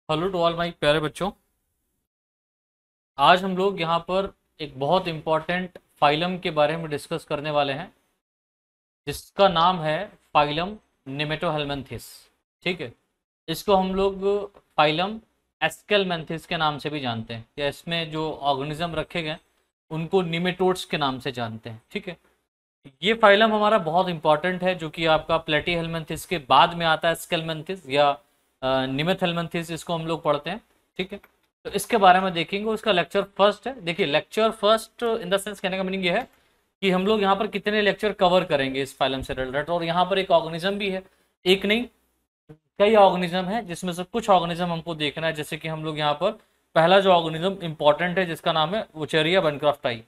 Hello to all my प्यारे बच्चों। आज हम लोग यहाँ पर एक बहुत इम्पोर्टेंट फाइलम के बारे में डिस्कस करने वाले हैं जिसका नाम है फाइलम निमेटोहेल्मिन्थेस। ठीक है, इसको हम लोग फाइलम एस्केलमेंथिस के नाम से भी जानते हैं, या इसमें जो ऑर्गेनिज्म रखे गए उनको निमेटोड्स के नाम से जानते हैं। ठीक है, ये फाइलम हमारा बहुत इंपॉर्टेंट है जो कि आपका प्लेटीहेल्मिन्थिस के बाद में आता है। स्केलमेंथिस या निमेथेल्मिन्थिस इसको हम लोग पढ़ते हैं। ठीक है, तो इसके बारे में देखेंगे। उसका लेक्चर फर्स्ट है। देखिए, lecture first in the sense कहने का मीनिंग ये है कि हम लोग यहाँ पर कितने लेक्चर कवर करेंगे इस फाइलम से रिलेटेड। और यहाँ पर एक ऑर्गेनिज्म भी है, एक नहीं कई ऑर्गेनिज्म है, जिसमें से कुछ ऑर्गेनिज्म हमको देखना है। जैसे कि हम लोग यहाँ पर पहला जो ऑर्गेनिज्म इंपॉर्टेंट है जिसका नाम है वुचेरिया बैनक्रॉफ्टाई,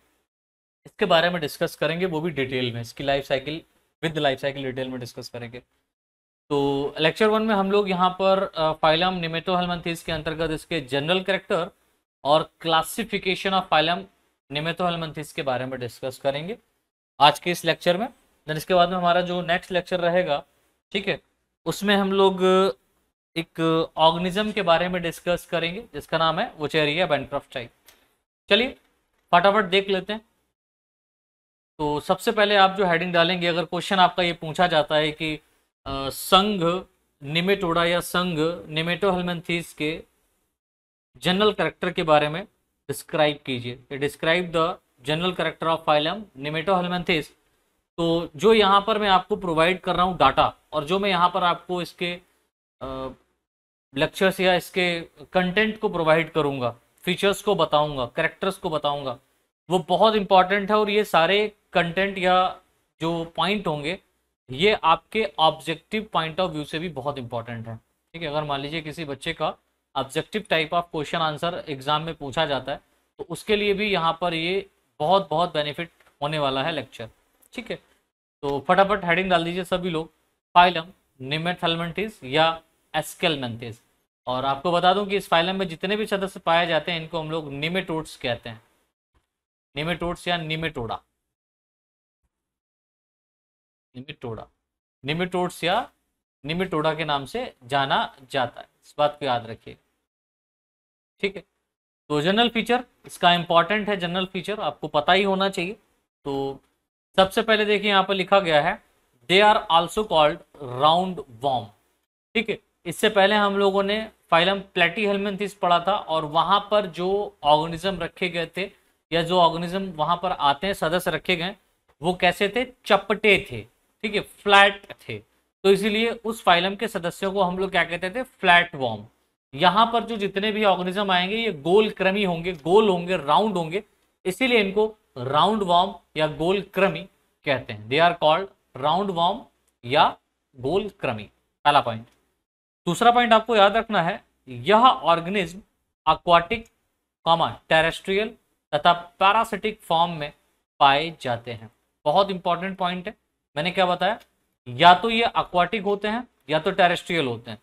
इसके बारे में डिस्कस करेंगे, वो भी डिटेल में। इसकी life cycle with life cycle detail में डिस्कस करेंगे। तो लेक्चर वन में हम लोग यहाँ पर फाइलम निमेटोहेल्मिन्थेस के अंतर्गत इसके जनरल कैरेक्टर और क्लासिफिकेशन ऑफ फाइलम निमेटोहेल्मिन्थेस के बारे में डिस्कस करेंगे आज के इस लेक्चर में। देन इसके बाद में हमारा जो नेक्स्ट लेक्चर रहेगा, ठीक है, उसमें हम लोग एक ऑर्गेनिज्म के बारे में डिस्कस करेंगे जिसका नाम है वुचेरिया बैनक्रॉफ्टाई। चलिए फटाफट देख लेते हैं। तो सबसे पहले आप जो हेडिंग डालेंगे, अगर क्वेश्चन आपका ये पूछा जाता है कि संघ निमेटोडा या संघ निमेटोहेल्मिन्थेस के जनरल कैरेक्टर के बारे में डिस्क्राइब कीजिए, describe the general character of phylum nemathelminthes. तो जो यहाँ पर मैं आपको प्रोवाइड कर रहा हूँ डाटा, और जो मैं यहाँ पर आपको इसके लेक्चर्स या इसके कंटेंट को प्रोवाइड करूँगा, फीचर्स को बताऊँगा, कैरेक्टर्स को बताऊँगा, वो बहुत इंपॉर्टेंट है। और ये सारे कंटेंट या जो पॉइंट होंगे ये आपके ऑब्जेक्टिव पॉइंट ऑफ व्यू से भी बहुत इंपॉर्टेंट है। ठीक है, अगर मान लीजिए किसी बच्चे का objective type of question answer exam में पूछा जाता है तो उसके लिए भी यहाँ पर ये बहुत बहुत बेनिफिट होने वाला है लेक्चर। ठीक है, तो फटाफट हेडिंग डाल दीजिए सभी लोग, फाइलम निमेटोहेल्मिन्थेस या एस्केलमेंथिस। और आपको बता दूं कि इस फाइलम में जितने भी सदस्य पाए जाते हैं इनको हम लोग निमेटोड्स कहते हैं, निमेटोड्स या निमेटोडा, निमेटोडा, निमेटोड्स या निमेटोडा के नाम से जाना जाता है। इस बात को याद रखिए। ठीक है, तो जनरल फीचर इसका इंपॉर्टेंट है, जनरल फीचर आपको पता ही होना चाहिए। तो सबसे पहले देखिए यहाँ पर लिखा गया है they are also called round worm. ठीक है, इससे पहले हम लोगों ने फाइलम प्लेटीहेल्मिन्थेस पढ़ा था और वहां पर जो ऑर्गेनिज्म रखे गए थे या जो ऑर्गेनिज्म वहां पर आते हैं, सदस्य रखे गए, वो कैसे थे? चपटे थे। ठीक है, फ्लैट थे। तो इसीलिए उस फाइलम के सदस्यों को हम लोग क्या कहते थे? Flat warm. यहाँ पर जो जितने भी ऑर्गेनिज्म आएंगे ये गोल क्रमी होंगे, गोल होंगे, राउंड होंगे, इसीलिए इनको राउंड वॉर्म या गोल क्रमी कहते हैं। They are called round worm या गोल क्रमी, पहला पॉइंट। दूसरा पॉइंट आपको याद रखना है, यह ऑर्गेनिज्म aquatic, टेरेस्ट्रियल तथा पैरासिटिक फॉर्म में पाए जाते हैं। बहुत इंपॉर्टेंट पॉइंट है। मैंने क्या बताया? या तो ये aquatic होते हैं या तो टेरेस्ट्रियल होते हैं।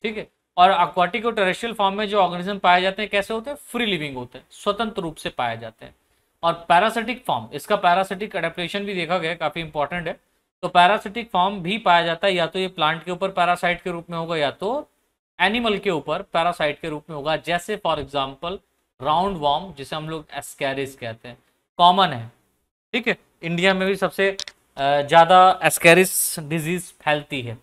ठीक है, और aquatic और टेरेस्ट्रियल फॉर्म में जो ऑर्गेनिज्म पाए जाते हैं कैसे होते हैं? फ्री लिविंग होते हैं, स्वतंत्र रूप से पाए जाते हैं। और पैरासिटिक फॉर्म, इसका पैरासिटिक एडेप्टेशन भी देखा गया, काफी इंपॉर्टेंट है। तो पैरासिटिक फॉर्म भी पाया जाता है, या तो ये प्लांट के ऊपर पैरासाइट के रूप में होगा या तो एनिमल के ऊपर पैरासाइट के रूप में होगा। जैसे फॉर एग्जांपल राउंड वॉर्म, जिसे हम लोग एस्कैरिस कहते हैं, कॉमन है। ठीक है, इंडिया में भी सबसे ज्यादा एस्कैरिस डिजीज फैलती है।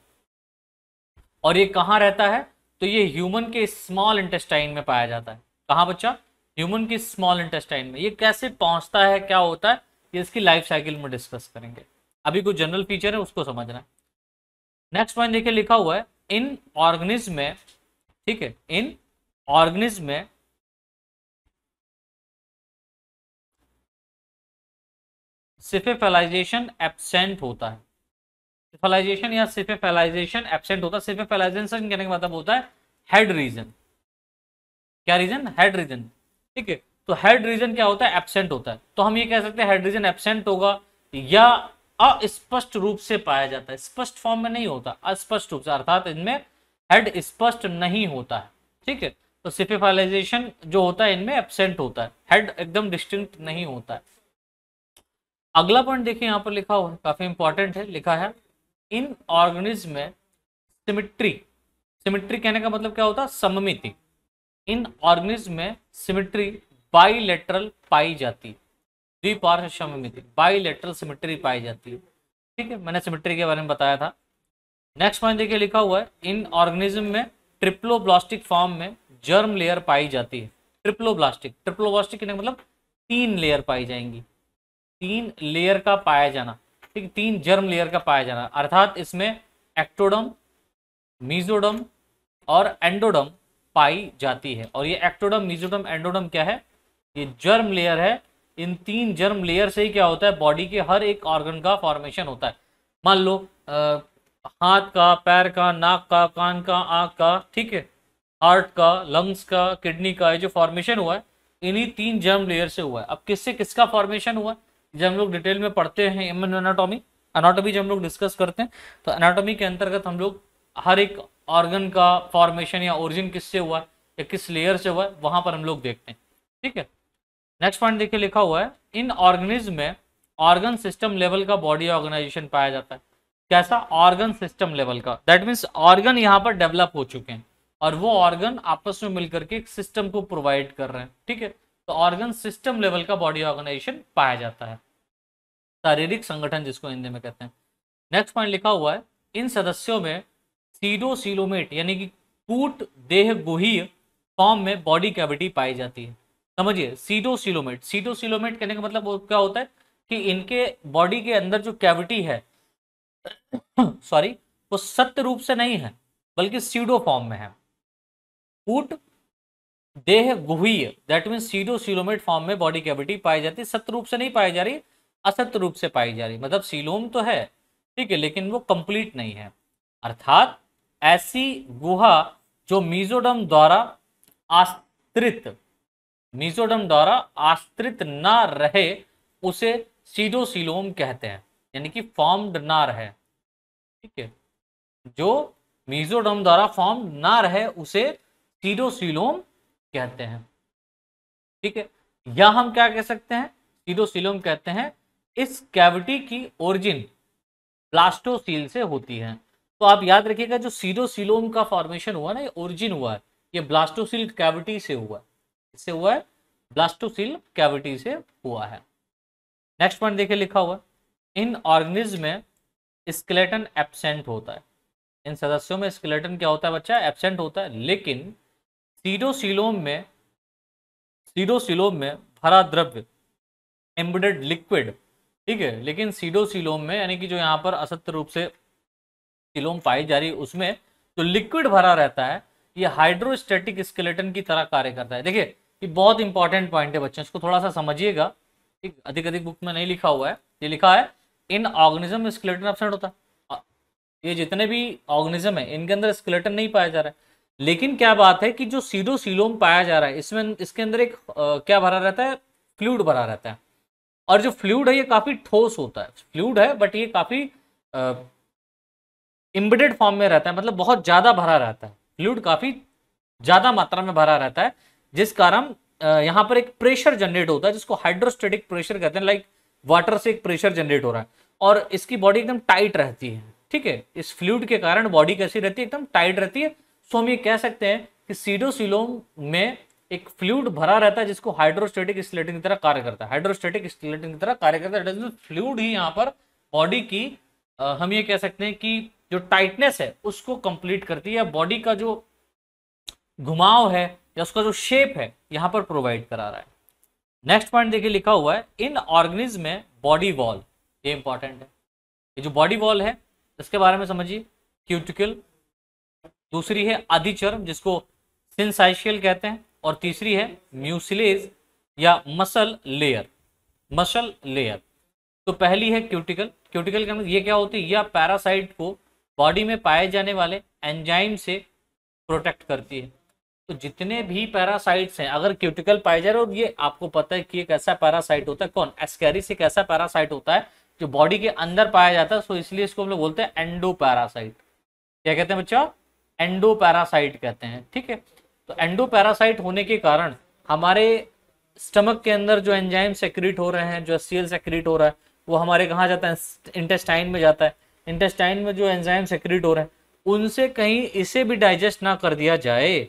और ये कहाँ रहता है? तो ये ह्यूमन के स्मॉल इंटेस्टाइन में पाया जाता है। कहाँ बच्चा? ह्यूमन की स्मॉल इंटेस्टाइन में। ये कैसे पहुंचता है, क्या होता है, ये इसकी लाइफ साइकिल में डिस्कस करेंगे। अभी कुछ जनरल फीचर है उसको समझना है। नेक्स्ट पॉइंट देखिए, लिखा हुआ है इन ऑर्गेनिज्म में, ठीक है, इन ऑर्गेनिज्म में सिफेफेलाइजेशन एब्सेंट होता है। सिफेलाइजेशन या सिफेफेलाइजेशन एब्सेंट होता है। सिफेफेलाइजेशन कहने का मतलब होता है हेड रीजन। क्या रीजन? Head region. ठीक है, तो हेड रीजन क्या होता है? एब्सेंट होता है। तो हम ये कह सकते हैं हेड रीजन एब्सेंट होगा या अस्पष्ट रूप से पाया जाता है। स्पष्ट फॉर्म में नहीं होता, अस्पष्ट रूप से, अर्थात इनमें हेड स्पष्ट नहीं होता है। ठीक है, तो सिफेफाइलाइजेशन जो होता है इनमें एब्सेंट होता है, हेड एकदम डिस्टिंक्ट नहीं होता है। अगला पॉइंट देखिए यहाँ पर लिखा हुआ है, काफी इंपॉर्टेंट है। लिखा है इन ऑर्गेनिज्म में सिमिट्री। सिमिट्री कहने का मतलब क्या होता है? सममिति। इन ऑर्गेनिज्म में सिमेट्री बाइलेटरल पाई जाती है, द्विपार्श्व सममिति, बाइलेटरल सिमेट्री पाई जाती है। ठीक है, मैंने सिमेट्री के बारे में बताया था। नेक्स्ट पॉइंट देखिए लिखा हुआ है इन ऑर्गेनिज्म में ट्रिप्लोब्लास्टिक फॉर्म में जर्म लेयर पाई जाती है। ट्रिप्लोब्लास्टिक, ट्रिप्लोब्लास्टिक मतलब 3 लेयर पाई जाएंगी, 3 लेयर का पाया जाना। ठीक, 3 जर्म लेयर का पाया जाना, अर्थात इसमें एक्टोडम, मीजोडम और एंडोडम पाई जाती है। और ये एक्टोडम, मीजोडम, एंडोडम क्या है? ये जर्म लेयर है। इन 3 जर्म लेयर से ही क्या होता है, बॉडी के हर एक ऑर्गन का फॉर्मेशन होता है। मान लो हाथ का, पैर का, नाक का, कान का, आँख का, ठीक है, हार्ट का, लंग्स का, किडनी का, ये जो फॉर्मेशन हुआ है इन्हीं 3 जर्म लेयर से हुआ है। अब किससे किसका फॉर्मेशन हुआ, जब हम लोग डिटेल में पढ़ते हैं ह्यूमन एनाटॉमी, एनाटॉमी जब हम लोग डिस्कस करते हैं तो एनाटॉमी के अंतर्गत हम लोग हर एक ऑर्गन का फॉर्मेशन या ओरिजिन किससे हुआ है या किस लेयर से हुआ है वहां पर हम लोग देखते हैं। ठीक है, नेक्स्ट पॉइंट देखिए लिखा हुआ है इन ऑर्गेनिज्म में ऑर्गन सिस्टम लेवल का बॉडी ऑर्गेनाइजेशन पाया जाता है। कैसा? ऑर्गन सिस्टम लेवल का, दैट मीन्स ऑर्गन यहाँ पर डेवलप हो चुके हैं और वो ऑर्गन आपस में मिलकर के एक सिस्टम को प्रोवाइड कर रहे हैं। ठीक है, तो ऑर्गन सिस्टम लेवल का बॉडी ऑर्गेनाइजेशन पाया जाता है, शारीरिक संगठन जिसको हिंदी में कहते हैं। नेक्स्ट पॉइंट लिखा हुआ है इन सदस्यों में सीडोसिलोमेट यानी कि कूट देह गुहीय फॉर्म में बॉडी कैविटी पाई जाती है। समझिए, सीडोसिलोमेट, सीडोसिलोमेट कहने का मतलब वो क्या होता है कि इनके बॉडी के अंदर जो कैविटी है सॉरी, वो सत्य रूप से नहीं है बल्कि सीडो फॉर्म में है। कूट देह गुहीय, दैट मीन सीडोसिलोमेट फॉर्म में बॉडी कैविटी पाई जाती है। सत्य रूप से नहीं पाई जा रही, असत्य रूप से पाई जा रही, मतलब सीलोम तो है, ठीक है, लेकिन वो कंप्लीट नहीं है। अर्थात ऐसी गुहा जो मीजोडम द्वारा आश्रित, मीजोडम द्वारा आश्रित ना रहे उसे सीडोसिलोम कहते हैं, यानी कि फॉर्म्ड ना रहे। ठीक है, जो मीजोडम द्वारा फॉर्म ना रहे उसे सीडोसिलोम कहते हैं। ठीक है, या हम क्या कह सकते हैं, सीडोसिलोम कहते हैं इस कैविटी की ओरिजिन ब्लास्टोसील से होती है। तो आप याद रखिएगा जो सीडोसिलोम का फॉर्मेशन हुआ ना, ये ओरिजिन हुआ है, ये ब्लास्टोसील कैविटी से हुआ है। इससे हुआ है, ब्लास्टोसील कैविटी से हुआ है। नेक्स्ट पॉइंट देखिए लिखा हुआ इन ऑर्गेनिज्म में स्केलेटन एब्सेंट होता है। इन सदस्यों में स्केलेटन क्या होता है बच्चा? एब्सेंट होता है। लेकिन सीडोसिलोम में भरा द्रव्य, एम्बेडेड लिक्विड, ठीक है, लेकिन सीडोसिलोम में यानी कि जो यहाँ पर असत्य रूप से सिलोम पाई जा रही है उसमें जो लिक्विड भरा रहता है ये हाइड्रोस्टैटिक स्केलेटन की तरह कार्य करता है। देखिए ये बहुत इंपॉर्टेंट पॉइंट है बच्चों, इसको थोड़ा सा समझिएगा। ठीक, अधिक बुक में नहीं लिखा हुआ है, ये लिखा है इन ऑर्गेनिज्म में स्केलेटन एब्सेंट होता है। ये जितने भी ऑर्गेनिज्म है इनके अंदर स्केलेटन नहीं पाया जा रहा है, लेकिन क्या बात है कि जो सीडोसिलोम पाया जा रहा है इसमें, इसके अंदर एक क्या भरा रहता है, फ्लूइड भरा रहता है। और जो फ्लूइड है ये काफी ठोस होता है, फ्लूइड है बट ये काफी एम्बेडेड फॉर्म में रहता है, मतलब बहुत ज्यादा भरा रहता है, फ्लूइड काफी ज्यादा मात्रा में भरा रहता है, जिस कारण यहाँ पर एक प्रेशर जनरेट होता है जिसको हाइड्रोस्टेटिक प्रेशर कहते हैं। लाइक वाटर से एक प्रेशर जनरेट हो रहा है और इसकी बॉडी एकदम टाइट रहती है। ठीक है, इस फ्लूइड के कारण बॉडी कैसी रहती है, एकदम टाइट रहती है। सो हम ये कह सकते हैं कि सीडोसिलोम में एक फ्लूइड भरा रहता है जिसको हाइड्रोस्टेटिक स्केलेटन की तरह कार्य करता है, हाइड्रोस्टेटिक स्केलेटन की तरह कार्य करता है। फ्लूइड ही यहाँ पर बॉडी की हम ये कह सकते हैं कि जो टाइटनेस है उसको कंप्लीट करती है, बॉडी का जो घुमाव है या उसका जो शेप है यहाँ पर प्रोवाइड करा रहा है। नेक्स्ट पॉइंट देखिए लिखा हुआ है इन ऑर्गेनिज्म में बॉडी वॉल, ये इंपॉर्टेंट है। ये जो बॉडी वॉल है इसके बारे में समझिए, क्यूटिकल, दूसरी है अधिचर्म जिसको सिंसाइशियल कहते हैं, और तीसरी है म्यूसिलेज या मसल लेयर, मसल लेयर। तो पहली है क्यूटिकल, क्यूटिकल का मतलब ये क्या होती है, यह पैरासाइट को बॉडी में पाए जाने वाले एंजाइम से प्रोटेक्ट करती है। तो जितने भी पैरासाइट्स हैं अगर क्यूटिकल पाए जा रहे हो, ये आपको पता है कि एक ऐसा पैरासाइट होता है, कौन, एस्केरिस एक ऐसा पैरासाइट होता है जो बॉडी के अंदर पाया जाता है, सो इसलिए इसको हम लोग बोलते हैं एंडो पैरासाइट। क्या कहते हैं बच्चा? एंडो पैरासाइट कहते हैं। ठीक है, तो एंडो पैरासाइट होने के कारण हमारे स्टमक के अंदर जो एंजाइम सेक्रेट हो रहे हैं, जो HCl सेक्रेट हो रहा है, वो हमारे कहाँ जाता है, इंटेस्टाइन में जाता है। इंटेस्टाइन में जो एंजाइम सेक्रेट हो रहे हैं उनसे कहीं इसे भी डाइजेस्ट ना कर दिया जाए,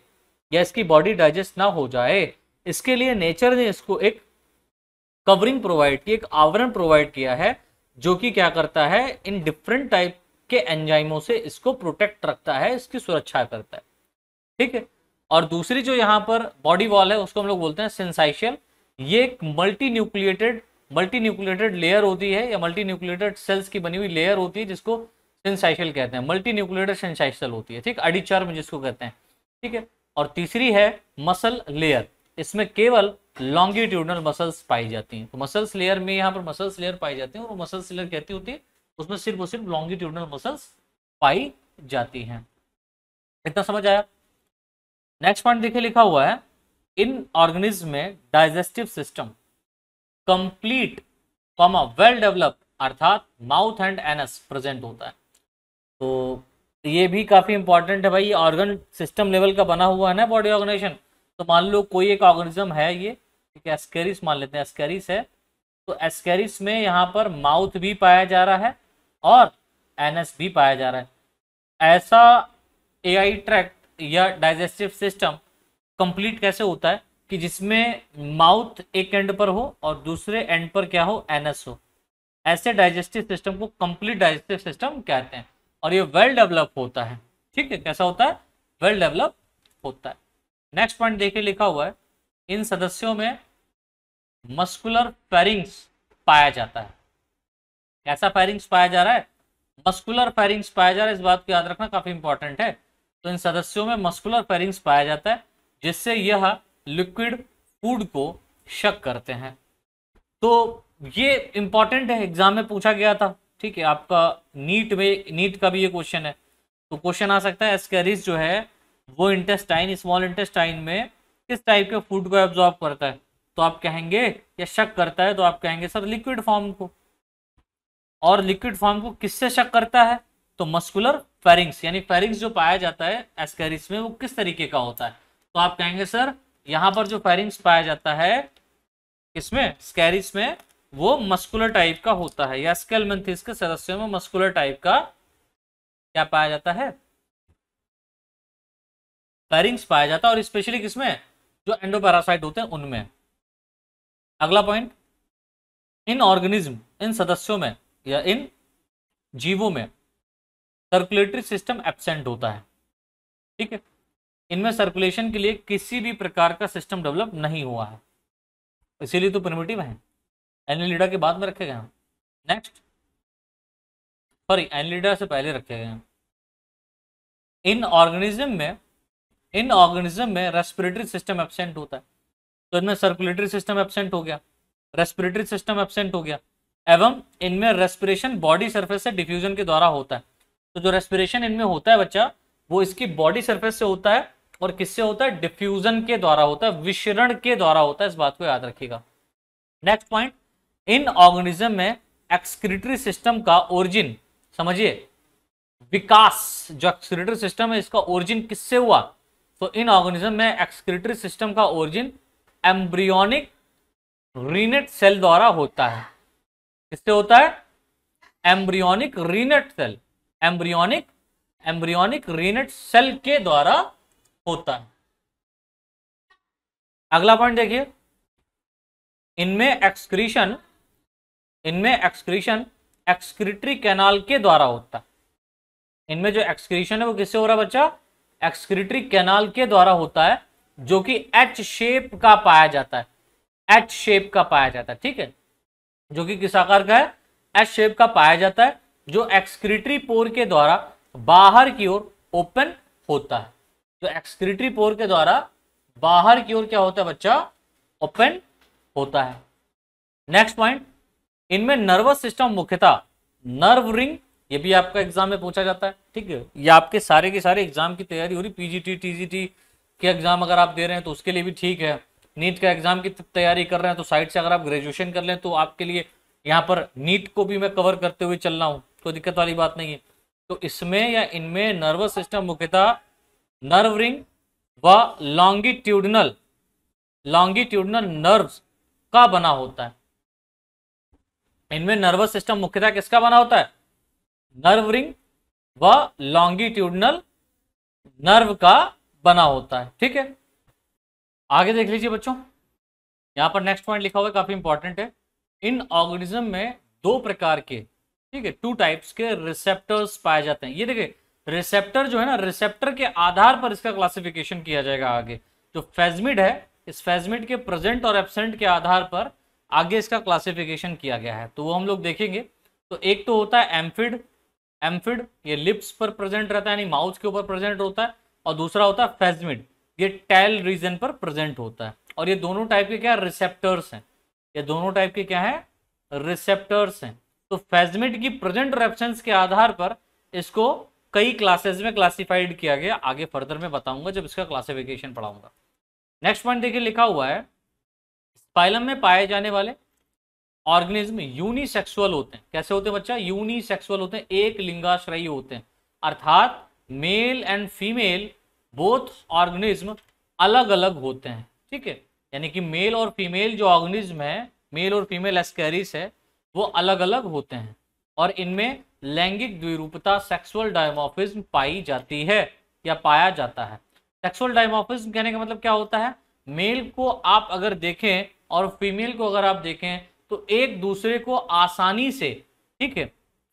या इसकी बॉडी डाइजेस्ट ना हो जाए, इसके लिए नेचर ने इसको एक कवरिंग प्रोवाइड की, एक आवरण प्रोवाइड किया है, जो कि क्या करता है, इन डिफरेंट टाइप के एंजाइमों से इसको प्रोटेक्ट रखता है, इसकी सुरक्षा करता है। ठीक है। और दूसरी जो यहाँ पर बॉडी वॉल है उसको हम लोग बोलते हैं सिंसाइशियल। ये एक मल्टी न्यूक्लिएटेड लेयर होती है, या मल्टी न्यूक्लिएटेड सेल्स की बनी हुई लेयर होती है, जिसको सिंसाइशियल कहते हैं। मल्टी न्यूक्लिएटेड सिंसाइशियल होती है, ठीक, अडिचर्म जिसको कहते हैं। ठीक है। और तीसरी है मसल लेयर, इसमें केवल लॉन्गिट्यूडनल मसल्स पाई जाती हैं। तो मसल्स लेयर में यहाँ पर मसल्स लेयर पाई जाती हैं, और मसल्स लेयर कहती होती है उसमें सिर्फ और सिर्फ लॉन्गिट्यूडनल मसल्स पाई जाती हैं। इतना समझ आया। नेक्स्ट पॉइंट देखिए, लिखा हुआ है इन ऑर्गेनिज्म में digestive system complete comma well developed, अर्थात माउथ एंड एनस प्रेजेंट होता है। तो ये भी काफी इंपॉर्टेंट है भाई, ये ऑर्गन सिस्टम लेवल का बना हुआ है ना बॉडी ऑर्गेनाइजेशन। तो मान लो कोई एक ऑर्गेनिज्म है, ये ठीक है, एस्केरिस मान लेते हैं, एस्केरिस है, तो एस्केरिस में यहाँ पर माउथ भी पाया जा रहा है और एनस भी पाया जा रहा है। ऐसा एआई ट्रैक्ट या डाइजेस्टिव सिस्टम कंप्लीट कैसे होता है कि जिसमें माउथ एक एंड पर हो और दूसरे एंड पर क्या हो, एनस हो। ऐसे डाइजेस्टिव सिस्टम को कंप्लीट डाइजेस्टिव सिस्टम कहते हैं, और ये वेल डेवलप होता है। ठीक है, कैसा होता है, वेल डेवलप होता है। नेक्स्ट पॉइंट देखिए, लिखा हुआ है इन सदस्यों में मस्कुलर फेरिंग्स पाया जाता है। कैसा फेरिंग्स पाया जा रहा है, मस्कुलर फेरिंग्स पाया जा रहा है, इस बात को याद रखना काफी इंपॉर्टेंट है। तो इन सदस्यों में मस्कुलर फेरिंग्स पाया जाता है, जिससे यह लिक्विड फूड को शक करते हैं। तो ये इंपॉर्टेंट है, एग्जाम में पूछा गया था। ठीक है, आपका नीट का भी ये क्वेश्चन है। तो क्वेश्चन आ सकता है एस्केरिस जो है वो इंटेस्टाइन, स्मॉल इंटेस्टाइन में किस टाइप के फूड को एब्जॉर्ब करता है, तो आप कहेंगे, या शक करता है तो आप कहेंगे सर लिक्विड फॉर्म को। और लिक्विड फॉर्म को किससे शक करता है, तो मस्कुलर फेरिंग्स, यानी फेरिंग्स जो पाया जाता है एस्केरिस में वो किस तरीके का होता है, तो आप कहेंगे सर यहाँ पर जो फेरिंग्स पाया जाता है किसमें, स्केरिस में, वो मस्कुलर टाइप का होता है, या स्केलमेंथिस के सदस्यों में मस्कुलर टाइप का क्या पाया जाता है, फेरिंग्स पाया जाता है, और स्पेशली किसमें, जो एंडोपैरासाइट होते हैं उनमें। अगला पॉइंट, इन ऑर्गेनिज्म, इन सदस्यों में या इन जीवों में सर्कुलेटरी सिस्टम एब्सेंट होता है। ठीक है, इनमें सर्कुलेशन के लिए किसी भी प्रकार का सिस्टम डेवलप नहीं हुआ है, इसीलिए तो प्रिमिटिव है, एनिलिडा के बाद में रखे गए हैं। नेक्स्ट, सॉरी एनिलिडा से पहले रखे गए हैं। इन ऑर्गेनिज्म में रेस्पिरेटरी सिस्टम एब्सेंट होता है, तो इनमें सर्कुलेटरी सिस्टम एब्सेंट हो गया, रेस्पिरेटरी सिस्टम एब्सेंट हो गया, एवं इनमें रेस्पिरेशन बॉडी सरफेस से डिफ्यूजन के द्वारा होता है। तो जो रेस्पिरेशन इनमें होता है बच्चा, वो इसकी बॉडी सरफेस से होता है, और किससे होता है, डिफ्यूजन के द्वारा होता है, विशरण के द्वारा होता है, इस बात को याद रखिएगा। नेक्स्ट पॉइंट, इन ऑर्गेनिज्म में एक्सक्रीटरी सिस्टम का ओरिजिन, समझिए विकास, जो एक्सक्रीटरी सिस्टम है इसका ओरिजिन किससे हुआ, तो इन ऑर्गेनिज्म में एक्सक्रीटरी सिस्टम का ओरिजिन एम्ब्रियोनिक रीनेट सेल द्वारा होता है। किससे होता है, एम्ब्रियोनिक रीनेट सेल, एम्ब्रियोनिक रीनेट सेल के द्वारा होता है। अगला पॉइंट देखिए, इनमें एक्सक्रीशन एक्सक्रीटरी कैनाल के द्वारा होता है। इनमें जो एक्सक्रीशन है वो किससे हो रहा है बच्चा, एक्सक्रीटरी कैनाल के द्वारा होता है, जो कि एच शेप का पाया जाता है, एच शेप का पाया जाता है। ठीक है, जो कि किस आकार का है, एच शेप का पाया जाता है, जो एक्सक्रीटरी पोर के द्वारा बाहर की ओर ओपन होता है। जो एक्सक्रीटरी पोर के द्वारा बाहर की ओर क्या होता है बच्चा, ओपन होता है। नेक्स्ट पॉइंट, इनमें नर्वस सिस्टम मुख्यतः नर्व रिंग, ये भी आपका एग्जाम में पूछा जाता है। ठीक है, ये आपके सारे के सारे एग्जाम की तैयारी हो रही, पीजीटी टीजीटी के एग्जाम अगर आप दे रहे हैं तो उसके लिए भी ठीक है, नीट का एग्जाम की तैयारी कर रहे हैं तो साइड से अगर आप ग्रेजुएशन कर लें तो आपके लिए यहाँ पर नीट को भी मैं कवर करते हुए चल रहा हूँ, कोई दिक्कत वाली बात नहीं है। तो इसमें या इनमें नर्वस सिस्टम मुख्यतः नर्व रिंग व लॉन्गिट्यूडनल नर्व्स का बना होता है। इनमें नर्वस सिस्टम मुख्यतः किसका बना होता है, नर्व रिंग व लॉन्गिट्यूडनल नर्व का बना होता है। ठीक है, आगे देख लीजिए बच्चों, यहाँ पर नेक्स्ट पॉइंट लिखा हुआ है, काफी इंपॉर्टेंट है। इन ऑर्गेनिज्म में दो प्रकार के, ठीक है, 2 टाइप्स के रिसेप्टर्स पाए जाते हैं। ये देखिए रिसेप्टर जो है ना, रिसेप्टर के आधार पर इसका क्लासिफिकेशन किया जाएगा आगे। जो फेजमिड है, इस फेजमिड के प्रेजेंट और एब्सेंट के आधार पर आगे इसका क्लासिफिकेशन किया गया है, तो वो हम लोग देखेंगे। तो एक तो होता है एम्फिड, एम्फिड ये लिप्स पर प्रेजेंट रहता है, यानी माउथ के ऊपर प्रेजेंट होता है। और दूसरा होता है फेजमिड, ये टेल रीजन पर प्रेजेंट होता है। और ये दोनों टाइप के क्या रिसेप्टर्स हैं, ये दोनों टाइप के क्या है, रिसेप्टर्स हैं। तो फेजमिड की प्रेजेंट और एब्सेंस के आधार पर इसको कई क्लासेस में क्लासिफाइड किया गया, आगे फर्दर में बताऊंगा जब इसका क्लासिफिकेशन पढ़ाऊंगा। नेक्स्ट पॉइंट देखिए लिखा हुआ है, स्पाइलम में पाए जाने वाले ऑर्गेनिज्म यूनिसेक्सुअल होते हैं। कैसे होते हैं बच्चा, यूनिसेक्सुअल होते हैं, एक लिंगाश्रयी होते हैं, अर्थात male and female both organism अलग अलग होते हैं, ठीक है। यानी कि मेल और फीमेल जो ऑर्गेनिज्म है, मेल और फीमेल एस्केरिस है, वो अलग अलग होते हैं और इनमें लैंगिक द्विरूपता सेक्सुअल डायमॉर्फिज्म पाई जाती है या पाया जाता है। सेक्सुअल डायमॉर्फिज्म कहने का मतलब क्या होता है, मेल को आप अगर देखें और फीमेल को अगर आप देखें तो एक दूसरे को आसानी से, ठीक है,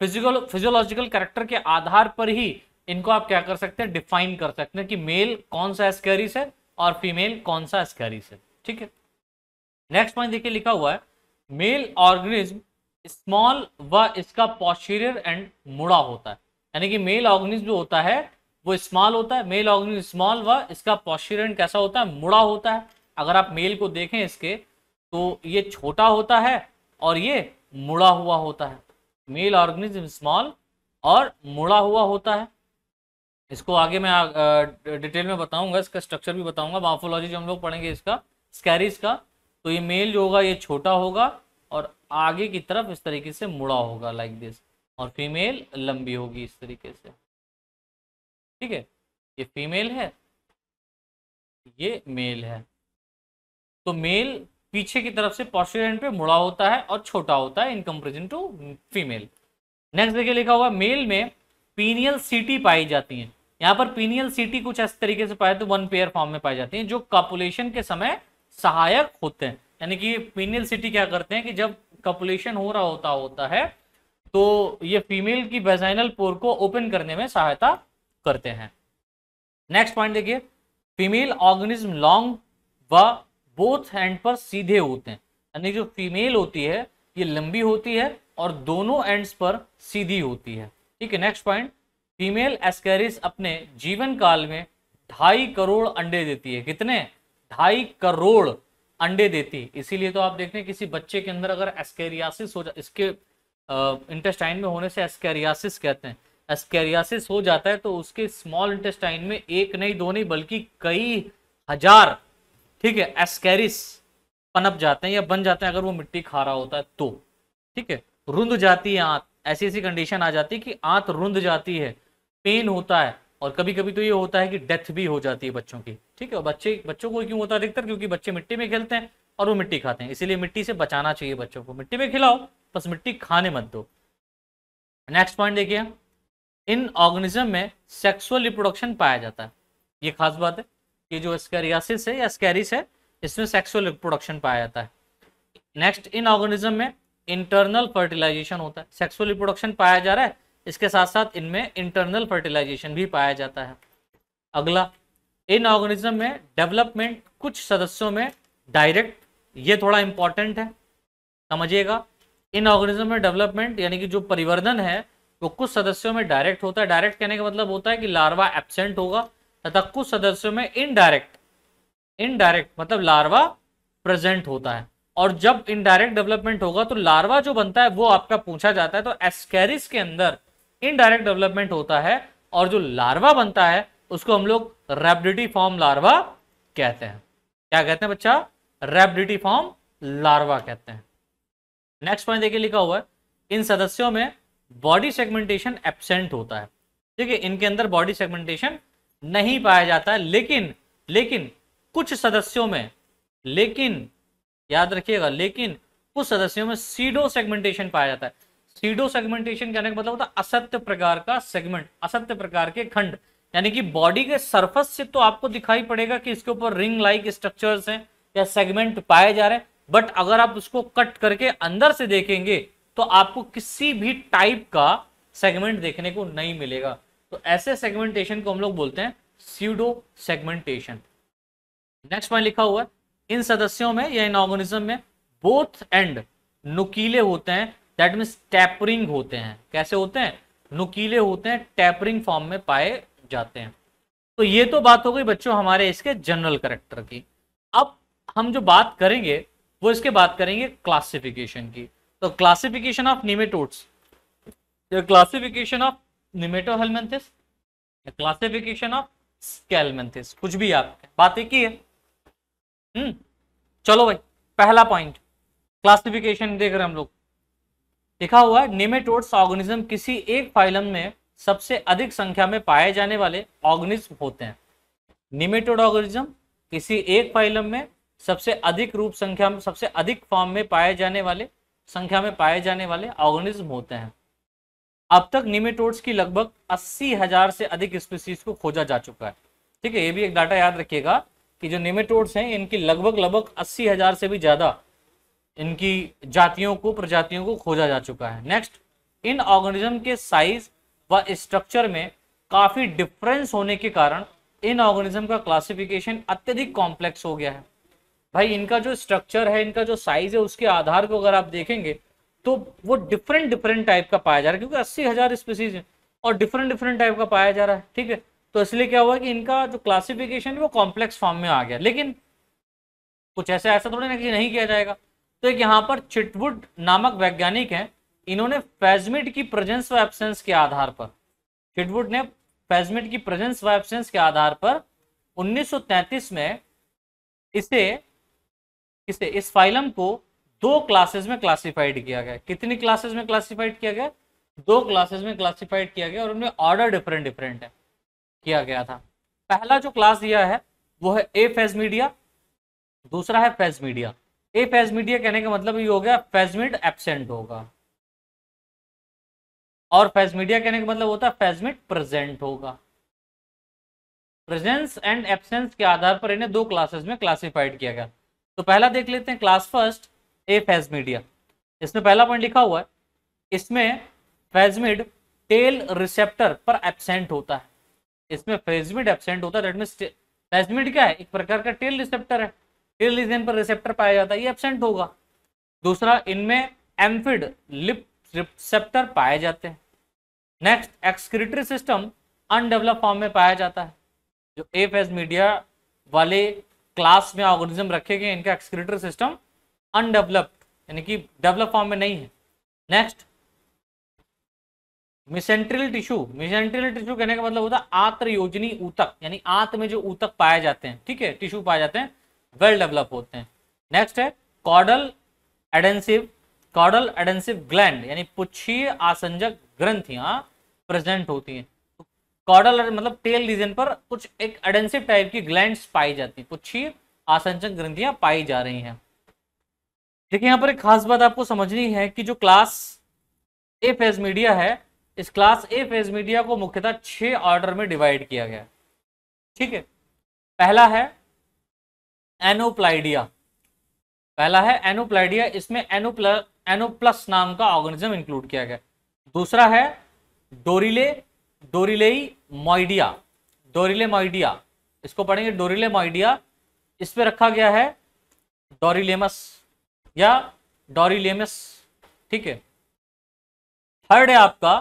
फिजियोलॉजिकल कैरेक्टर के आधार पर ही इनको आप क्या कर सकते हैं, डिफाइन कर सकते हैं कि मेल कौन सा एस्केरिस है और फीमेल कौन सा एस्केरिस है, ठीक है। नेक्स्ट पॉइंट देखिए लिखा हुआ है, मेल ऑर्गेनिज्म स्मॉल व इसका पोस्टीरियर एंड मुड़ा होता है। यानी कि मेल ऑर्गेनिज्म जो होता है वो स्मॉल होता है, मेल ऑर्गेनिज्म स्मॉल व इसका पोस्टीरियर एंड कैसा होता है, मुड़ा होता है। अगर आप मेल को देखें इसके तो ये छोटा होता है और ये मुड़ा हुआ होता है। मेल ऑर्गेनिज्म स्मॉल और मुड़ा हुआ होता है। इसको आगे मैं डिटेल में बताऊंगा, इसका स्ट्रक्चर भी बताऊंगा, मॉर्फोलॉजी जो हम लोग पढ़ेंगे इसका स्कैरिस का। तो ये मेल जो होगा ये छोटा होगा और आगे की तरफ इस तरीके से मुड़ा होगा लाइक दिस, और फीमेल लंबी होगी इस तरीके से, ठीक है। ये फीमेल है, ये मेल है। तो मेल पीछे की तरफ से पोस्टीरियर एंड पे मुड़ा होता है और छोटा होता है in comparison to female. Next देखिए लिखा हुआ, मेल में पीनियल सीटी पाई जाती हैं। यहाँ पर पीनियल सीटी कुछ इस तरीके से पाए तो 1 पेयर फॉर्म में पाई जाती हैं, जो कॉपुलेशन के समय सहायक होते हैं। यानी कि पीनियल सीटी क्या करते हैं कि जब कॉपुलेशन हो रहा होता है तो ये फीमेल की वेजाइनल पोर को ओपन करने में सहायता करते हैं। नेक्स्ट पॉइंट देखिए, फीमेल ऑर्गेनिज्म लॉन्ग व बोथ एंड पर सीधे होते हैं। यानी जो फीमेल होती है ये लंबी होती है और दोनों एंड्स पर सीधी होती है, ठीक है। नेक्स्ट पॉइंट, फीमेल एस्केरिस अपने जीवन काल में 2.5 करोड़ अंडे देती है। कितने, 2.5 करोड़ अंडे देती है। इसीलिए तो आप देखते हैं किसी बच्चे के अंदर अगर एस्केरियासिस हो इसके इंटेस्टाइन में होने से एस्केरियासिस कहते हैं, एस्केरियासिस हो जाता है तो उसके स्मॉल इंटेस्टाइन में एक नहीं दो नहीं बल्कि कई हजार, ठीक है, एस्केरिस पनप जाते हैं या बन जाते हैं अगर वो मिट्टी खा रहा होता है तो, ठीक है। रुंध जाती है आंत, ऐसी ऐसी कंडीशन आ जाती है कि आंत रुंध जाती है, पेन होता है और कभी कभी तो ये होता है कि डेथ भी हो जाती है बच्चों की, ठीक है। बच्चों को क्यों होता है अधिकतर, क्योंकि बच्चे मिट्टी में खेलते हैं और वो मिट्टी खाते हैं, इसीलिए मिट्टी से बचाना चाहिए बच्चों को। मिट्टी में खिलाओ बस मिट्टी खाने मत दो। नेक्स्ट पॉइंट देखिए, इन ऑर्गेनिज्म में सेक्सुअल रिप्रोडक्शन पाया जाता है। ये खास बात है कि जो स्कैरियासिस है या स्कैरिस है इसमें सेक्सुअल रिप्रोडक्शन पाया जाता है। नेक्स्ट, इन ऑर्गेनिज्म में इंटरनल फर्टिलाइजेशन होता है। सेक्सुअल रिप्रोडक्शन पाया जा रहा है, इसके साथ साथ इनमें इंटरनल फर्टिलाइजेशन भी पाया जाता है। अगला, इन ऑर्गेनिज्म में डेवलपमेंट कुछ सदस्यों में डायरेक्ट, ये थोड़ा इंपॉर्टेंट है समझिएगा। इन ऑर्गेनिज्म में डेवलपमेंट यानी कि जो परिवर्धन है वो कुछ सदस्यों में डायरेक्ट होता है। डायरेक्ट कहने का मतलब होता है कि लार्वा एब्सेंट होगा, तथा कुछ सदस्यों में इनडायरेक्ट, इनडायरेक्ट मतलब लार्वा प्रेजेंट होता है। और जब इनडायरेक्ट डेवलपमेंट होगा तो लार्वा जो बनता है वो आपका पूछा जाता है। तो एस्केरिस के अंदर इनडायरेक्ट डेवलपमेंट होता है और जो लार्वा बनता है उसको हम लोग रैपिडिटी-फॉर्म लार्वा कहते हैं। क्या कहते हैं बच्चा, रैपिडिटी-फॉर्म लार्वा कहते हैं। नेक्स्ट पॉइंट देखिए लिखा हुआ है, इन सदस्यों में बॉडी सेगमेंटेशन एब्सेंट होता है। ठीक है, इनके अंदर बॉडी सेगमेंटेशन नहीं पाया जाता है, लेकिन कुछ सदस्यों में, लेकिन याद रखिएगा, लेकिन कुछ सदस्यों में सीडो सेगमेंटेशन पाया जाता है। सीडो सेगमेंटेशन कहने का मतलब होता है असत्य प्रकार का सेगमेंट, असत्य प्रकार के खंड। यानी कि बॉडी के सरफेस से तो आपको दिखाई पड़ेगा कि इसके ऊपर रिंग लाइक स्ट्रक्चर्स हैं या सेगमेंट पाए जा रहे हैं, बट अगर आप उसको कट करके अंदर से देखेंगे तो आपको किसी भी टाइप का सेगमेंट देखने को नहीं मिलेगा। तो ऐसे सेगमेंटेशन को हम लोग बोलते हैं स्यूडो सेगमेंटेशन। नेक्स्ट पॉइंट लिखा हुआ है, इन सदस्यों में या इन ऑर्गेनिज्म में बोथ एंड नुकीले होते हैं, दैट मीन्स टैपरिंग होते हैं। कैसे होते हैं? नुकीले होते हैं, टैपरिंग फॉर्म में पाए जाते हैं। तो ये तो बात हो गई बच्चों हमारे इसके जनरल कैरेक्टर की। अब हम जो बात करेंगे वो इसके बात करेंगे क्लासिफिकेशन की। तो classification of nematodes, classification of nemathelminthes, classification of aschelminthes, कुछ भी आप बात एक ही है। चलो भाई, पहला पॉइंट क्लासिफिकेशन देख रहे हैं हम लोग। लिखा हुआ है निमेटोड्स ऑर्गेनिज्म किसी एक फाइलम में सबसे अधिक संख्या में पाए जाने वाले ऑर्गेनिज्म होते हैं। निमेटोड ऑर्गेनिज्म किसी एक फाइलम में सबसे अधिक रूप संख्या में, सबसे अधिक फॉर्म में पाए जाने वाले, संख्या में पाए जाने वाले ऑर्गेनिज्म होते हैं। अब तक निमेटोड्स की लगभग 80,000 से अधिक स्पीसीज को खोजा जा चुका है। ठीक है, ये भी एक डाटा याद रखिएगा कि जो निमेटोड्स हैं इनकी लगभग 80,000 से भी ज्यादा इनकी जातियों को, प्रजातियों को खोजा जा चुका है। नेक्स्ट, इन ऑर्गेनिज्म के साइज व स्ट्रक्चर में काफी डिफरेंस होने के कारण इन ऑर्गेनिज्म का क्लासिफिकेशन अत्यधिक कॉम्प्लेक्स हो गया है। भाई इनका जो स्ट्रक्चर है, इनका जो साइज है, उसके आधार पर अगर आप देखेंगे तो वो डिफरेंट टाइप का पाया जा रहा है, क्योंकि 80,000 स्पीसीज है और डिफरेंट टाइप का पाया जा रहा है। ठीक है, तो इसलिए क्या हुआ कि इनका जो क्लासिफिकेशन है वो कॉम्प्लेक्स फॉर्म में आ गया। लेकिन कुछ ऐसा थोड़ी ना कि नहीं किया जाएगा। तो एक यहाँ पर चिटवुड नामक वैज्ञानिक हैं, इन्होंने फेजमिड की प्रेजेंस व एब्सेंस के आधार पर, चिटवुड ने फेजमिड की प्रेजेंस व एब्सेंस के आधार पर 1933 में इस फाइलम को 2 क्लासेस में क्लासिफाइड किया गया। कितनी क्लासेस में क्लासिफाइड किया गया? 2 क्लासेस में क्लासिफाइड किया गया और उनमें ऑर्डर डिफरेंट है किया गया था। पहला जो क्लास दिया है वो है ए फेजमीडिया, दूसरा है फेजमीडिया। ए फेजमीडिया कहने का मतलब ये हो गया फेजमिड एब्सेंट होगा, और फेजमीडिया कहने का मतलब होता है फेजमिड प्रेजेंट होगा। प्रेजेंस एंड एब्सेंस के आधार पर इन्हें 2 क्लासेस में क्लासिफाइड किया गया। तो पहला देख लेते हैं, क्लास फर्स्ट ए फेजमीडिया। इसमें पहला पॉइंट लिखा हुआ है, इसमें फेजमिड टेल रिसेप्टर पर एब्सेंट होता है। इसमें फेजमिड एब्सेंट होता है, दैट मींस फेजमिड क्या है? एक प्रकार का टेल रिसेप्टर है, टेल रीजन पर रिसेप्टर पाया जाता है, ये एब्सेंट होगा। दूसरा, इनमें एम्फिड लिप रिसेप्टर पाए जाते हैं। Next, excretory system undevelop form में पाया जाता है। जो ए फेजमीडिया वाले क्लास में ऑर्गेनिज्म रखे गए, इनका एक्सक्रीटरी सिस्टम अनडेवलप्ड यानी कि डेवलप फॉर्म में नहीं है। Next, mesenchymal tissue. Mesenchymal tissue कहने का मतलब होता है आंत्र योजनी ऊतक, यानी आंत में जो ऊतक पाए जाते हैं, ठीक है, टिश्यू पाए जाते हैं, वेल डेवलप होते हैं। नेक्स्ट है कॉर्डल एडेंसिव ग्लैंड, यानी पुच्छीय आसंजक ग्रंथियां प्रेजेंट होती हैं। कॉर्डल मतलब टेल रीजन पर कुछ एक एडेंसिव टाइप की ग्लैंड्स पाई जाती हैं, पुच्छीय आसंजक ग्रंथियां पाई जा रही हैं। देखिए यहाँ पर एक खास बात आपको समझनी है कि जो क्लास ए फेजमीडिया है, इस क्लास ए फेजमीडिया को मुख्यतः 6 ऑर्डर में डिवाइड किया गया है। ठीक है, पहला है एनोप्लाइडिया, इसमें एनोप्लस नाम का ऑर्गेनिज्म इंक्लूड किया गया। दूसरा है डोरिलेमॉइडिया, इसको पढ़ेंगे डोरिलेमॉइडिया, इस पे रखा गया है डोरिलेमस या डोरिलेमस। ठीक है, थर्ड है आपका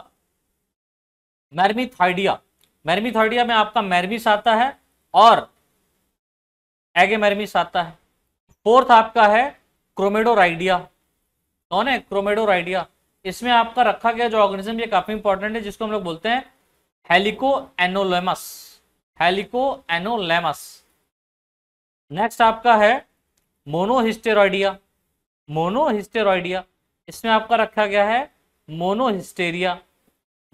मैरमीथाइडिया में आपका मैरमिस आता है और एगेमेरमिस आता है। फोर्थ आपका है क्रोमेडोराइडिया। कौन है? क्रोमेडोराइडिया। इसमें आपका रखा गया जो ऑर्गेनिज्म, ये काफी इंपॉर्टेंट है, जिसको हम लोग बोलते हैं हेलिकोएनोलेमस। नेक्स्ट आपका है मोनोहिस्टेरॉइडिया, इसमें आपका रखा गया है मोनोहिस्टेरिया।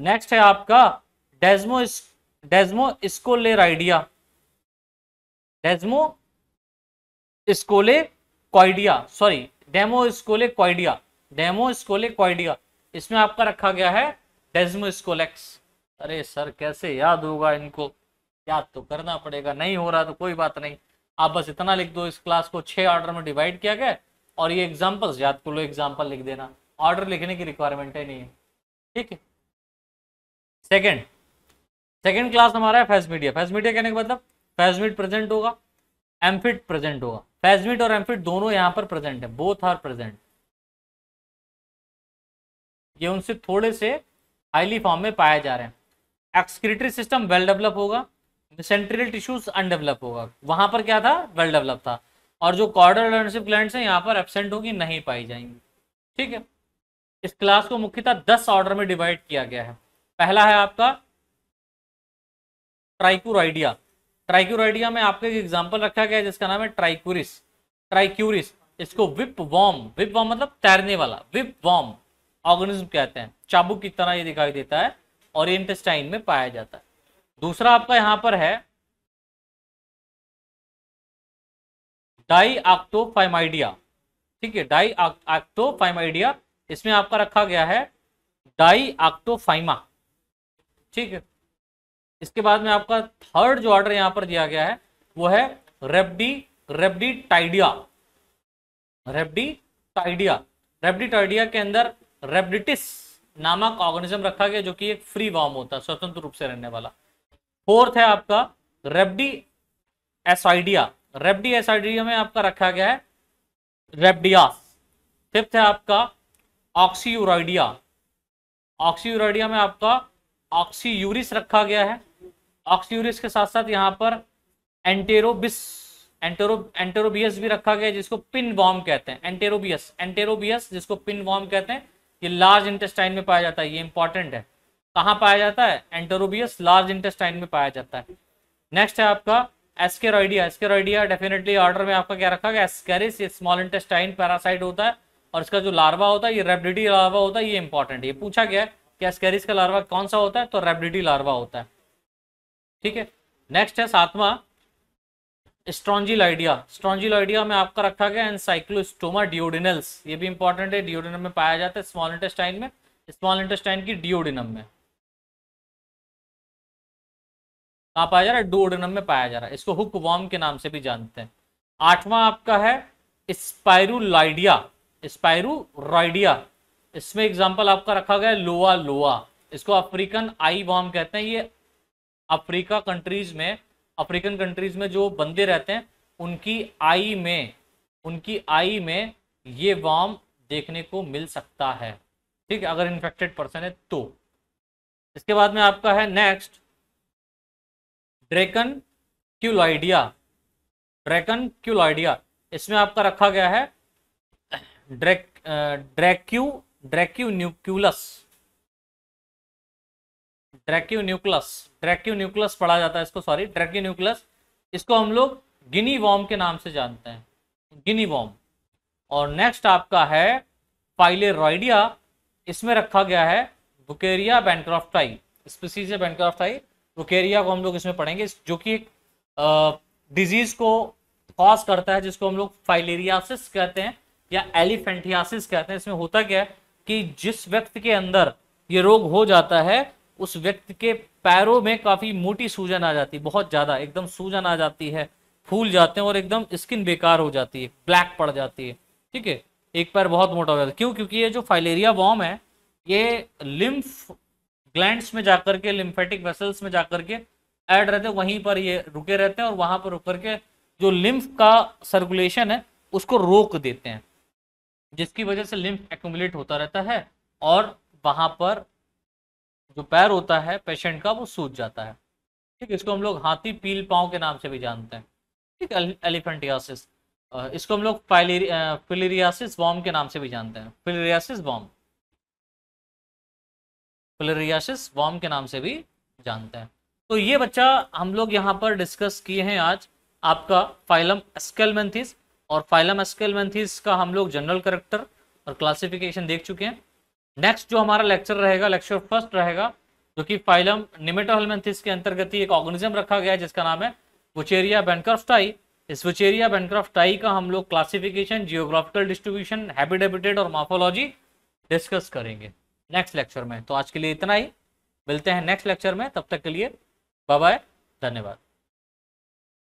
नेक्स्ट है आपका डेस्मोस्कोलेराइडिया, डेमोस्कोलेक्वाइडिया, इसमें आपका रखा गया है डेस्मोस्कोलेक्स। अरे सर कैसे याद होगा इनको, याद तो करना पड़ेगा, नहीं हो रहा तो कोई बात नहीं, आप बस इतना लिख दो, इस क्लास को 6 ऑर्डर में डिवाइड किया गया, और ये एग्जाम्पल्स याद कर लो, एग्जाम्पल लिख देना, ऑर्डर लिखने की रिक्वायरमेंट ही नहीं है, ठीक है। सेकेंड सेकेंड क्लास हमारा है फेज मीडिया। फेज मीडिया कहने का मतलब फेजमिड प्रेजेंट होगा, एम्फिट प्रेजेंट होगा। फेजमिड और एम्फिट दोनों यहां पर प्रेजेंट है, बोथ आर प्रेजेंट। ये उनसे थोड़े से हाईली फॉर्म में पाए जा रहे हैं। एक्सक्रीटरी सिस्टम वेल डेवलप होगा, सेंट्रल टिश्यूज अनडेवलप होगा। वहां पर क्या था, वेल डेवलप था। और जो कॉर्डल एडहेसिव ग्लैंड्स हैं यहाँ पर एब्सेंट होगी, नहीं पाई जाएंगी, ठीक है। इस क्लास को मुख्यतः 10 ऑर्डर में डिवाइड किया गया है। पहला है आपका ट्राइक्यूराइडिया। ट्राइक्यूराइडिया में आपका एक एग्जांपल रखा गया है जिसका नाम है ट्राइक्यूरिस। ट्राइक्यूरिस, इसको विप वॉर्म, विप वॉर्म मतलब तैरने वाला, विप वॉर्म ऑर्गेनिज्म कहते हैं। चाबुक की तरह ये दिखाई देता है और इंटेस्टाइन में पाया जाता है। दूसरा आपका यहां पर है डाईआक्टोफाइमाइडिया, ठीक है, डाईआक्टोफाइमाइडिया। इसमें आपका रखा गया है डाईआक्टोफाइमा, ठीक है। इसके बाद में आपका थर्ड जो ऑर्डर यहां पर दिया गया है वो है रेब्डिटाइडिया। रेब्डिटाइडिया, रेब्डिटाइडिया के अंदर रेब्डिटिस नामक ऑर्गेनिज्म रखा गया जो कि एक फ्री वॉर्म होता है, स्वतंत्र रूप से रहने वाला। फोर्थ है आपका रेब्डी एसाइडिया। रेब्डी एसाइडिया में आपका रखा गया है रेब्डियास। फिफ्थ है आपका ऑक्सीयूराइडिया। ऑक्सीयूराइडिया में आपका ऑक्सीयूरिस रखा गया है। ऑक्सीयूरिस के साथ साथ यहाँ पर एंटेरोबियस भी रखा गया है जिसको पिन वॉर्म कहते हैं। एंटेरोबियस जिसको पिन वॉर्म कहते हैं, ये लार्ज इंटेस्टाइन में पाया जाता है। ये इंपॉर्टेंट है, कहाँ पाया जाता है, एंटेरोबियस लार्ज इंटेस्टाइन में पाया जाता है। नेक्स्ट है आपका एस्केरॉइडिया। एस्केरॉइडिया डेफिनेटली ऑर्डर में आपका क्या रखा गया, एस्केरिस, ये स्मॉल इंटेस्टाइन पैरासाइट होता है और इसका जो लार्वा होता है ये रेब्डिडी लार्वा होता है। ये इंपॉर्टेंट है, ये पूछा गया है कि एस्केरिस का लार्वा कौन सा होता है, तो रेब्डिडी लार्वा होता है, ठीक है। नेक्स्ट है सातवां स्ट्रॉन्जिलाइडिया। स्ट्रॉन्जिलाइडिया में आपका रखा गया एनसाइक्लोस्टोमा डियोडिनल्स। ये भी इंपॉर्टेंट है, डियोडिनम में पाया जाता है, स्मॉल इंटेस्टाइन में, स्मॉल इंटेस्टाइन की डियोडिनम में। कहाँ पाया जा रहा है, डुओडेनम में पाया जा रहा है। इसको हुक वॉर्म के नाम से भी जानते हैं। आठवां आपका है स्पाइरुलाइडिया। स्पाइरुराइडिया, इसमें एग्जांपल आपका रखा गया है लोआ लोआ। इसको अफ्रीकन आई वॉर्म कहते हैं। ये अफ्रीकन कंट्रीज में जो बंदे रहते हैं उनकी आई में ये वॉर्म देखने को मिल सकता है, ठीक है, अगर इन्फेक्टेड पर्सन है तो। इसके बाद में आपका है नेक्स्ट ड्रैकनक्यूलाइडिया। इसमें आपका रखा गया है ड्रैक्यून्यूक्लस पढ़ा जाता है इसको, सॉरी, ड्रैक्यून्यूक्लस। इसको हम लोग गिनी वॉर्म के नाम से जानते हैं, गिनी वॉर्म। और नेक्स्ट आपका है फाइलेरॉइडिया। इसमें रखा गया है बुकेरिया बैनक्रॉफ्टाई, स्पीसीज है बैनक्रॉफ्टाई। बुकेरिया को हम लोग इसमें पढ़ेंगे, जो कि एक डिजीज को कॉज करता है जिसको हम लोग फाइलेरियासिस कहते हैं या एलिफेंटियासिस कहते हैं। इसमें होता क्या है कि जिस व्यक्ति के अंदर ये रोग हो जाता है उस व्यक्ति के पैरों में काफी मोटी सूजन आ जाती है, बहुत ज्यादा एकदम सूजन आ जाती है, फूल जाते हैं और एकदम स्किन बेकार हो जाती है, ब्लैक पड़ जाती है, ठीक है, एक पैर बहुत मोटा हो जाता है। क्यों? क्योंकि ये जो फाइलेरिया वॉर्म है ये लिम्फ ग्लैंड्स में जाकर के, लिम्फेटिक वेसल्स में जाकर के ऐड रहते हैं, वहीं पर ये रुके रहते हैं और वहां पर रुक करके जो लिम्फ का सर्कुलेशन है उसको रोक देते हैं, जिसकी वजह से लिम्फ एक्यूमुलेट होता रहता है और वहां पर जो पैर होता है पेशेंट का वो सूज जाता है, ठीक है। इसको हम लोग हाथी पील पांव के नाम से भी जानते हैं, ठीक है, एलिफेंटियासिस। इसको हम लोग फिलेरियासिस वॉर्म के नाम से भी जानते हैं, फिलेरियासिस वॉर्म के नाम से भी जानते हैं। तो ये बच्चा हम लोग यहाँ पर डिस्कस किए हैं आज आपका फाइलम एस्केलमेंथिस, और फाइलम एस्केलमेंथिस का हम लोग जनरल कैरेक्टर और क्लासिफिकेशन देख चुके हैं। नेक्स्ट जो हमारा लेक्चर रहेगा, लेक्चर फर्स्ट रहेगा, जो कि फाइलम निमेटोहेलमिन्थिस के अंतर्गत ही एक ऑर्गेनिज्म रखा गया है जिसका नाम है वुचेरिया बैनक्रॉफ्टाई। इस वुचेरिया बैनक्रॉफ्टाई का हम लोग क्लासिफिकेशन, जियोग्राफिकल डिस्ट्रीब्यूशन, हैबिटेट और मॉर्फोलॉजी डिस्कस करेंगे नेक्स्ट लेक्चर में। तो आज के लिए इतना ही, मिलते हैं नेक्स्ट लेक्चर में, तब तक के लिए बाय बाय, धन्यवाद।